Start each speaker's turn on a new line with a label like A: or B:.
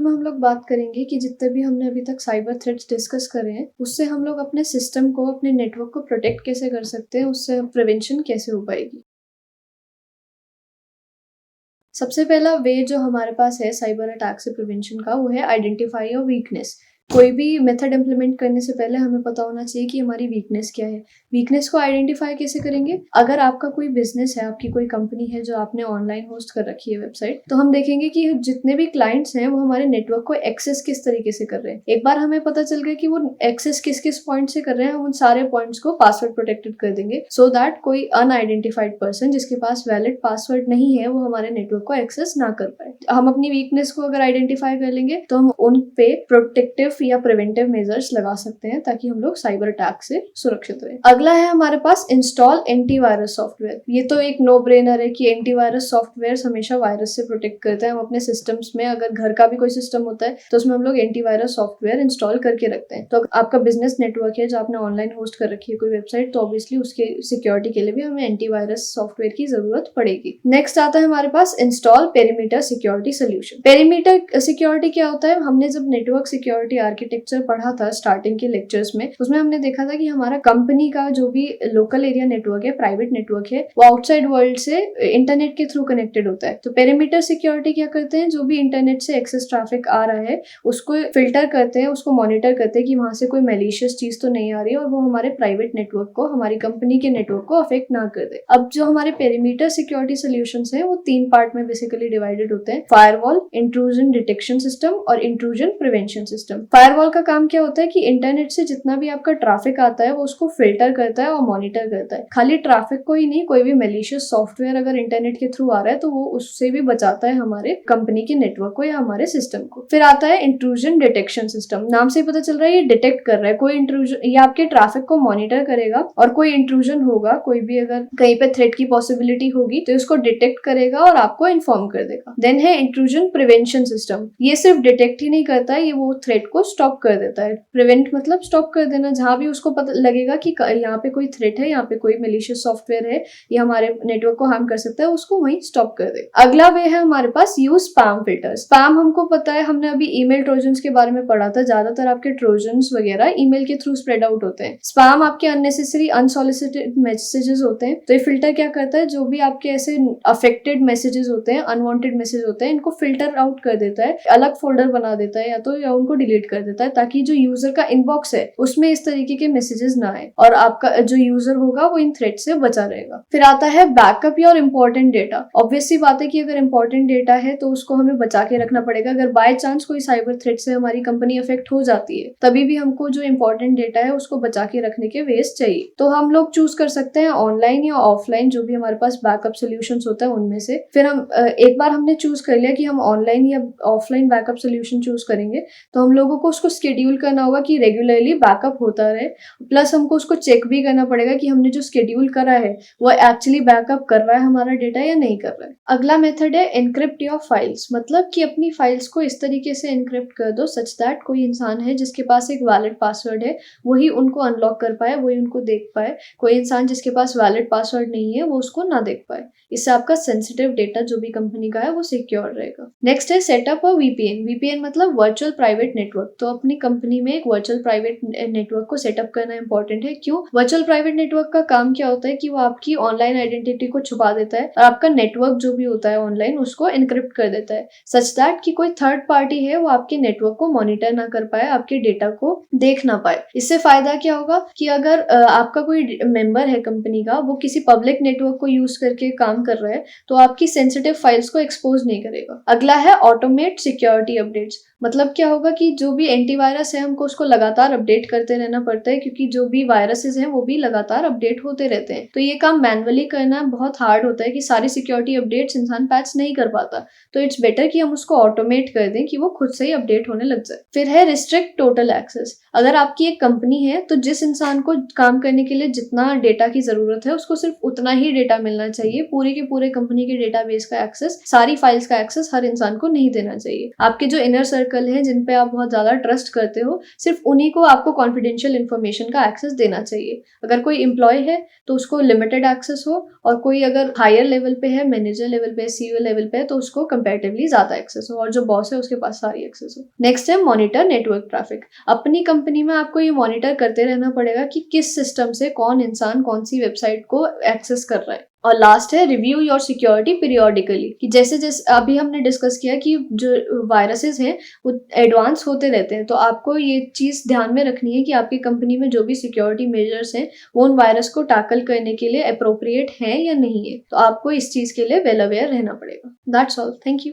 A: में हम लोग बात करेंगे कि जितने भी हमने अभी तक साइबर थ्रेट्स डिस्कस करे हैं, उससे हम लोग अपने सिस्टम को, अपने नेटवर्क को प्रोटेक्ट कैसे कर सकते हैं, उससे प्रिवेंशन कैसे हो पाएगी। सबसे पहला वे जो हमारे पास है साइबर अटैक से प्रिवेंशन का, वो है आइडेंटिफाई योर वीकनेस। कोई भी मेथड इम्प्लीमेंट करने से पहले हमें पता होना चाहिए कि हमारी वीकनेस क्या है। वीकनेस को आइडेंटिफाई कैसे करेंगे? अगर आपका कोई बिजनेस है, आपकी कोई कंपनी है जो आपने ऑनलाइन होस्ट कर रखी है वेबसाइट, तो हम देखेंगे कि जितने भी क्लाइंट्स हैं वो हमारे नेटवर्क को एक्सेस किस तरीके से कर रहे हैं। एक बार हमें पता चल गया कि वो एक्सेस किस किस पॉइंट से कर रहे हैं, हम उन सारे पॉइंट्स को पासवर्ड प्रोटेक्टेड कर देंगे, सो दैट कोई अनआइडेंटिफाइड पर्सन जिसके पास वैलिड पासवर्ड नहीं है वो हमारे नेटवर्क को एक्सेस ना कर पाए। हम अपनी वीकनेस को अगर आइडेंटिफाई कर लेंगे तो हम उन पे प्रोटेक्टिव या प्रिवेंटिव मेजर्स लगा सकते हैं ताकि हम लोग साइबर अटैक से सुरक्षित रहे। अगला है हमारे पास इंस्टॉल एंटीवायरस सॉफ्टवेयर। ये तो एक नो ब्रेनर है कि एंटीवायरस सॉफ्टवेयर हमेशा वायरस से प्रोटेक्ट करते हैं। हम अपने सिस्टम्स में, अगर घर का भी कोई सिस्टम होता है तो उसमें हम लोग एंटीवायरस सॉफ्टवेयर इंस्टॉल करके रखते हैं। तो आपका बिजनेस नेटवर्क है जो आपने ऑनलाइन होस्ट कर रखी है कोई वेबसाइट, तो ऑब्वियसली उसके सिक्योरिटी के लिए भी हमें एंटीवायरस सॉफ्टवेयर की जरूरत पड़ेगी। नेक्स्ट आता है हमारे पास install perimeter security solution. Perimeter security क्या होता है? हमने जब नेटवर्क सिक्योरिटी आर्किटेक्चर पढ़ा था स्टार्टिंग के लेक्चर्स में, उसमें हमने देखा था कि हमारा कंपनी का जो भी लोकल एरिया नेटवर्क है, प्राइवेट नेटवर्क है, वो आउटसाइड वर्ल्ड से इंटरनेट के थ्रू कनेक्टेड होता है। तो पेरीमीटर सिक्योरिटी क्या करते हैं? जो भी इंटरनेट से एक्सेस ट्रैफिक आ रहा है उसको फिल्टर करते हैं, उसको मॉनिटर करते हैं कि वहां से कोई मैलिशियस चीज तो नहीं आ रही है और वो हमारे प्राइवेट नेटवर्क को, हमारी कंपनी के नेटवर्क को अफेक्ट ना कर दे। अब जो हमारे पेरीमीटर सिक्योरिटी सोल्यूशंस हैं वो 3 पार्ट में बेसिकली डिवाइडेड होते हैं: फायरवॉल, इंट्रूजन डिटेक्शन सिस्टम और इंट्रूजन प्रिवेंशन सिस्टम। फायरवॉल का काम क्या होता है कि इंटरनेट से जितना भी आपका ट्रैफिक आता है वो उसको फिल्टर करता है और मॉनिटर करता है। खाली ट्रैफिक को ही नहीं, कोई भी मैलिशियस सॉफ्टवेयर अगर इंटरनेट के थ्रू आ रहा है तो वो उससे भी बचाता है हमारे कंपनी के नेटवर्क को या हमारे सिस्टम को। फिर आता है इंट्रूजन डिटेक्शन सिस्टम। नाम से ही पता चल रहा है ये डिटेक्ट कर रहा है कोई इंट्रूजन, ये आपके ट्रैफिक को मॉनिटर करेगा और कोई इंट्रूजन होगा, कोई भी अगर कहीं पे थ्रेट की पॉसिबिलिटी होगी तो उसको डिटेक्ट करेगा और आपको इन्फॉर्म कर देगा। देन है इंट्रूजन प्रिवेंशन सिस्टम। ये सिर्फ डिटेक्ट ही नहीं करता है, ये वो थ्रेट को स्टॉप कर देता है। प्रिवेंट मतलब स्टॉप कर देना, जहां भी उसको पता लगेगा कि यहाँ पे कोई थ्रेट है, यहाँ पे कोई मैलिशियस सॉफ्टवेयर है, ये हमारे नेटवर्क को हार्म कर सकता है, उसको वहीं स्टॉप कर देगा। अगला वे है हमारे पास यूज स्पैम फिल्टर। स्पैम हमको पता है, हमने अभी ईमेल ट्रोजन्स के बारे में पढ़ा था। ज्यादातर आपके ट्रोजन्स वगैरह ईमेल के थ्रू स्प्रेड आउट होते हैं। स्पैम आपके अननेसेसरी अनसॉलिसिटेड मैसेजेस होते हैं। तो ये फिल्टर क्या करता है, जो भी आपके ऐसे अफेक्टेड मैसेजेस होते हैं, अनवांटेड मैसेज होते हैं, इनको फिल्टर आउट कर देता है, अलग फोल्डर बना देता है या उनको डिलीट कर देता है, ताकि जो यूजर का इनबॉक्स है उसमें इस तरीके के मैसेजेस ना आए और आपका जो यूजर होगा वो इन थ्रेट से बचा रहेगा। फिर आता है बैकअप और इंपॉर्टेंट डेटा। ऑब्वियसली बात है कि अगर इंपॉर्टेंट डेटा है तो उसको हमें बचा के रखना पड़ेगा। अगर बाय चांस कोई साइबर थ्रेट से हमारी कंपनी अफेक्ट हो जाती है, तभी भी हमको जो इंपॉर्टेंट डेटा है उसको बचा के रखने के वेज चाहिए। तो हम लोग चूज कर सकते हैं ऑनलाइन या ऑफलाइन, जो भी हमारे पास बैकअप सोल्यूशन होता है उनमें से। फिर हम एक बार हमने चूज कर लिया कि हम ऑनलाइन या ऑफलाइन बैकअप सोल्यूशन चूज करेंगे, तो हम लोगों को उसको शेड्यूल करना होगा कि रेगुलरली बैकअप होता रहे। प्लस हमको उसको चेक भी करना पड़ेगा कि हमने जो शेड्यूल करा है वो एक्चुअली बैकअप कर रहा है हमारा डेटा या नहीं कर रहा है। अगला मेथड है एनक्रिप्ट योर फाइल्स। मतलब कि अपनी फाइल्स को इस तरीके से एनक्रिप्ट कर दो सच दैट कोई इंसान है जिसके पास एक वैलिड पासवर्ड है वही उनको अनलॉक कर पाए, वही उनको देख पाए। कोई इंसान जिसके पास वैलिड पासवर्ड नहीं है वो उसको ना देख पाए। इससे आपका सेंसिटिव डेटा जो भी कंपनी का है वो सिक्योर रहेगा। नेक्स्ट है सेटअप और वीपीएन। वीपीएन मतलब वर्चुअल प्राइवेट नेटवर्क। तो अपनी कंपनी में एक वर्चुअल प्राइवेट नेटवर्क को सेटअप करना इंपॉर्टेंट है। क्यों? वर्चुअल प्राइवेट नेटवर्क का काम क्या होता है कि वो आपकी ऑनलाइन आइडेंटिटी को छुपा देता है और आपका नेटवर्क जो भी होता है ऑनलाइन उसको एनक्रिप्ट कर देता है सच दैट कि कोई थर्ड पार्टी है वो आपके नेटवर्क को मॉनिटर ना कर पाए, आपके डेटा को देख ना पाए। इससे फायदा क्या होगा कि अगर आपका कोई मेंबर है कंपनी का, वो किसी पब्लिक नेटवर्क को यूज करके काम कर रहा है तो आपकी सेंसिटिव फाइल्स को एक्सपोज नहीं करेगा। अगला है ऑटोमेट सिक्योरिटी अपडेट्स। मतलब क्या होगा कि जो भी एंटीवायरस है हमको उसको लगातार अपडेट करते रहना पड़ता है, क्योंकि जो भी वायरसेस हैं वो भी लगातार अपडेट होते रहते हैं। तो ये काम मैनुअली करना बहुत हार्ड होता है कि सारी सिक्योरिटी अपडेट्स इंसान पैच नहीं कर पाता। तो इट्स बेटर कि हम उसको ऑटोमेट कर दें कि वो खुद से ही अपडेट होने लग जाए। फिर है रिस्ट्रिक्ट टोटल एक्सेस। अगर आपकी एक कंपनी है तो जिस इंसान को काम करने के लिए जितना डेटा की जरूरत है उसको सिर्फ उतना ही डेटा मिलना चाहिए। पूरे के पूरे कंपनी के डेटाबेस का एक्सेस, सारी फाइल्स का एक्सेस हर इंसान को नहीं देना चाहिए। आपके जो इनर सर्कल है जिन पे आप बहुत ज्यादा ज़्यादा ट्रस्ट करते हो, सिर्फ उन्हीं को आपको कॉन्फिडेंशियल इन्फॉर्मेशन का एक्सेस देना चाहिए। अगर कोई एम्प्लॉय है तो उसको लिमिटेड एक्सेस हो, और कोई अगर हायर लेवल पे है, मैनेजर लेवल पे, सीईओ लेवल पे है, तो उसको कंपैरेटिवली ज़्यादा एक्सेस हो, और जो बॉस है उसके पास सारी एक्सेस हो। नेक्स्ट है मॉनिटर नेटवर्क ट्रैफिक। अपनी कंपनी में आपको ये मॉनिटर करते रहना पड़ेगा कि किस सिस्टम से कौन इंसान कौन सी वेबसाइट को एक्सेस कर रहा है। और लास्ट है रिव्यू योर सिक्योरिटी पीरियोडिकली, कि जैसे जैसे अभी हमने डिस्कस किया कि जो वायरसेस हैं वो एडवांस होते रहते हैं, तो आपको ये चीज़ ध्यान में रखनी है कि आपकी कंपनी में जो भी सिक्योरिटी मेजर्स हैं वो उन वायरस को टैकल करने के लिए अप्रोप्रिएट हैं या नहीं है। तो आपको इस चीज़ के लिए वेल अवेयर रहना पड़ेगा। That's all, thank you.